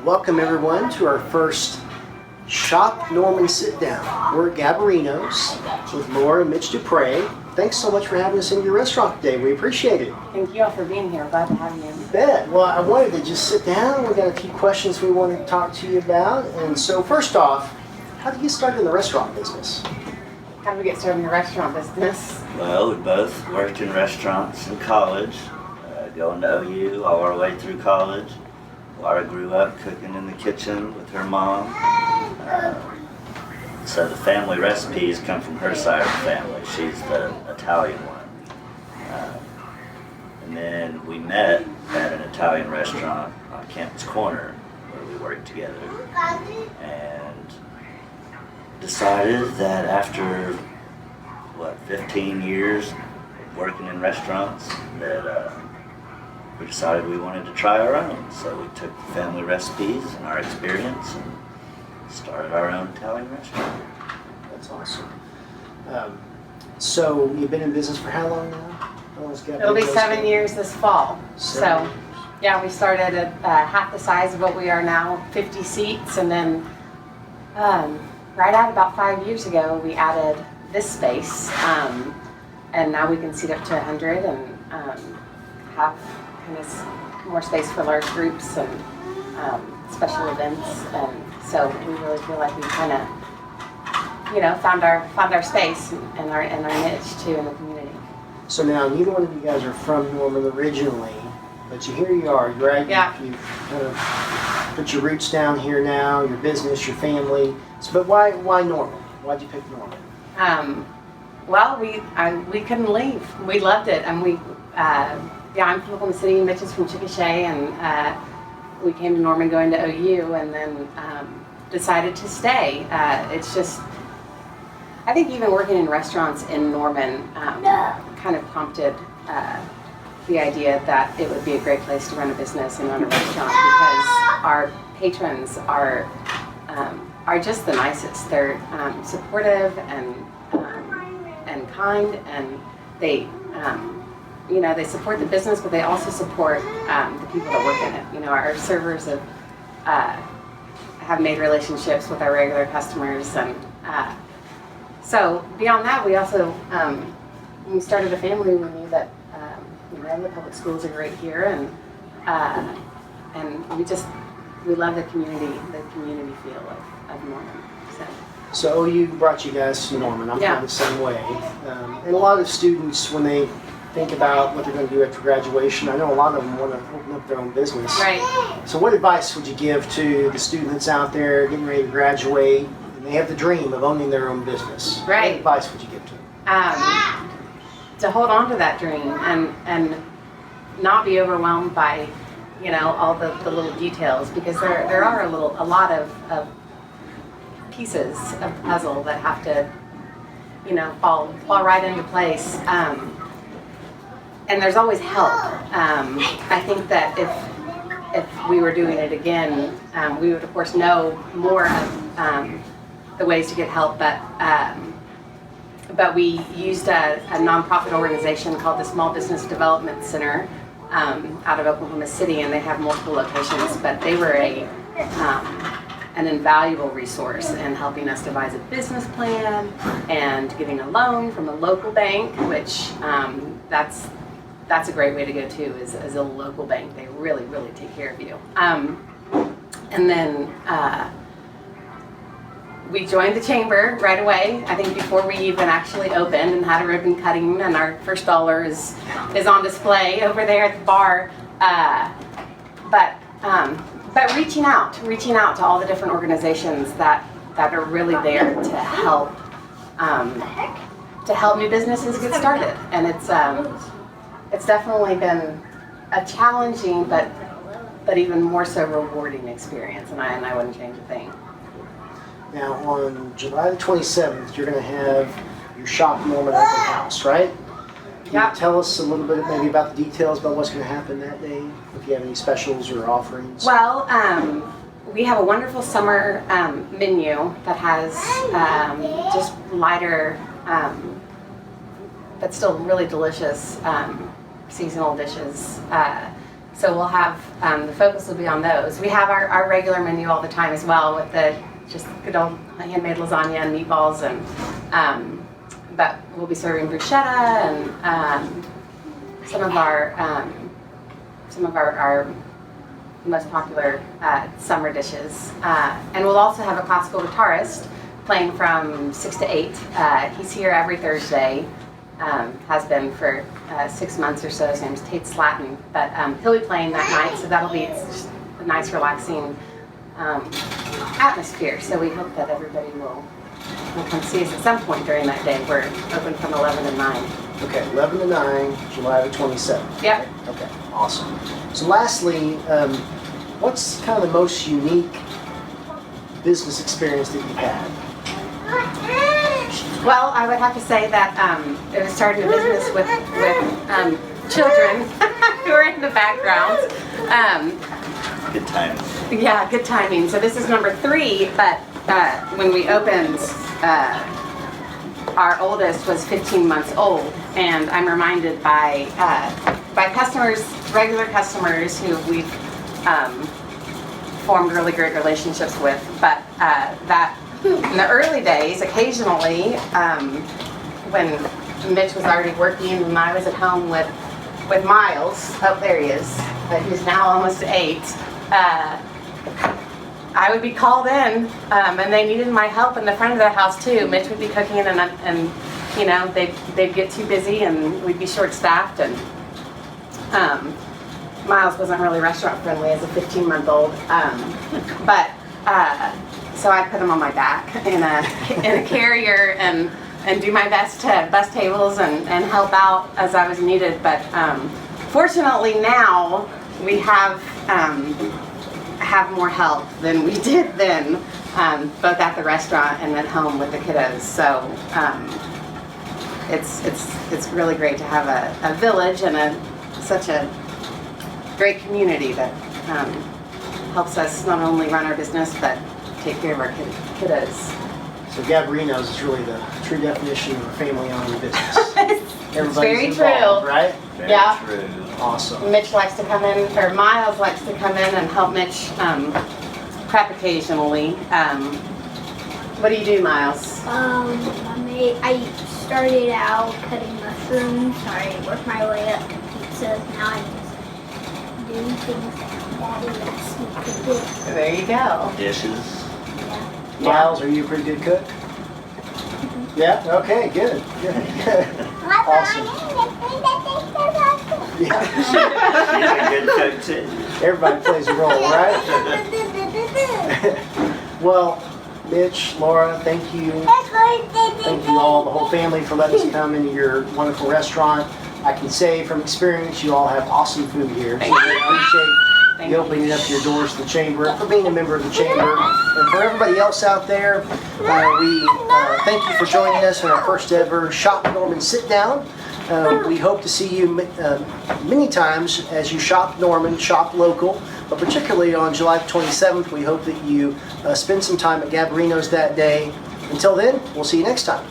Welcome everyone to our first Shop Norman Sit Down. We're at Gaberino's with Laura and Mitch Dupre. Thanks so much for having us in your restaurant today. We appreciate it. Thank you all for being here. Glad to have you. You bet. Well, I wanted to just sit down. We got a few questions we wanted to talk to you about. And so first off, how did you get started in the restaurant business? How did we get started in the restaurant business? Well, we both worked in restaurants in college, going to OU all our way through college. Laura grew up cooking in the kitchen with her mom. So the family recipes come from her side of the family. She's the Italian one. And then we met at an Italian restaurant on Campus Corner where we worked together. And decided that after, 15 years of working in restaurants, that we decided we wanted to try our own. So we took the family recipes and our experience and started our own Italian restaurant. That's awesome. So you've been in business for how long now? It'll be 7 years this fall. So, yeah, we started at half the size of what we are now, 50 seats, and then right at about 5 years ago, we added this space, and now we can seat up to 100 and have kind of more space for large groups and special events, and so we really feel like we kind of, found our space and our niche too in the community. So now neither one of you guys are from Norman originally, but here you are, right? Yeah. You've kind of put your roots down here now, your business, your family. So, but why Norman? Why'd you pick Norman? Well, we couldn't leave. We loved it, and I'm from Oklahoma City, Mitch is from Chickasha, and we came to Norman going to OU, and then decided to stay. It's just, I think even working in restaurants in Norman kind of prompted the idea that it would be a great place to run a business and run a restaurant, because our patrons are just the nicest. They're supportive and kind, and they they support the business, but they also support the people that work in it. Our servers have made relationships with our regular customers, and so beyond that, we also when we started a family, we knew that the public schools are great here, and we love the community feel of Norman. So OU brought you guys to Norman. I'm kind of the same way. And a lot of students, when they think about what they're going to do after graduation, I know a lot of them want to open up their own business. Right. So what advice would you give to the students out there getting ready to graduate, and they have the dream of owning their own business? Right. What advice would you give to them? To hold on to that dream and not be overwhelmed by all the little details, because there are a lot of pieces of the puzzle that have to fall right into place, and there's always help. I think that if we were doing it again, we would of course know more of the ways to get help, but we used a nonprofit organization called the Small Business Development Center out of Oklahoma City, and they have multiple locations, but they were an invaluable resource in helping us devise a business plan and getting a loan from a local bank, which that's a great way to go too, is a local bank. They really take care of you. And then we joined the chamber right away. I think before we even actually opened, and had a ribbon cutting, and our first dollar is on display over there at the bar. But reaching out to all the different organizations that are really there to help new businesses get started, and it's definitely been a challenging but even more so rewarding experience, and I wouldn't change a thing. Now, on July the 27th, you're going to have your Shop Norman open house, right? Can you tell us a little bit maybe about the details about what's going to happen that day, if you have any specials or offerings? Well, we have a wonderful summer menu that has just lighter but still really delicious seasonal dishes. So we'll have, the focus will be on those. We have our regular menu all the time as well with the just good old handmade lasagna and meatballs, and but we'll be serving bruschetta and some of our most popular summer dishes. And we'll also have a classical guitarist playing from 6 to 8. He's here every Thursday, has been for 6 months or so. His name's Tate Slatton, but he'll be playing that night, so that'll be just a nice, relaxing atmosphere. So we hope that everybody will come see us at some point during that day. We're open from 11 to 9. Okay, 11 to 9, July the 27th. Yep. Okay, awesome. So lastly, what's kind of the most unique business experience that you've had? Well, I would have to say that it was starting a business with children who are in the background. Good time. Yeah, good timing. So this is number 3, but when we opened, our oldest was 15 months old, and I'm reminded by customers, regular customers who we've formed really great relationships with, but that in the early days, occasionally, when Mitch was already working and I was at home with Miles, oh there he is, but he's now almost 8, I would be called in, and they needed my help in the front of the house too. Mitch would be cooking, and you know, they'd get too busy, and we'd be short-staffed, and Miles wasn't really restaurant friendly as a 15-month-old, but so I put him on my back in a carrier and do my best to bus tables and help out as I was needed. But fortunately now we have more help than we did then, both at the restaurant and at home with the kiddos. So it's really great to have a village and such a great community that helps us not only run our business but take care of our kiddos. So Gaberino's is really the true definition of a family-owned business. Everybody's very involved, true. right? Very Yeah. true. Awesome. Mitch likes to come in, or Miles likes to come in and help Mitch prep occasionally. What do you do, Miles? I started out cutting mushrooms. I worked my way up to pizzas. Now I'm just doing things that Daddy asked me to do. There you go. Dishes. Yeah. Miles, are you a pretty good cook? Yeah? Okay, good. Awesome. Yeah. She's a good cook too. Everybody plays a role, right? Well, Mitch, Laura, thank you. Thank you all, the whole family, for letting us come into your wonderful restaurant. I can say from experience, you all have awesome food here. So we appreciate you opening up your doors to the chamber, and for being a member of the chamber. And for everybody else out there, we thank you for joining us in our first ever Shop Norman Sit Down. We hope to see you many times as you shop Norman, shop local, but particularly on July 27th, we hope that you spend some time at Gaberino's that day. Until then, we'll see you next time.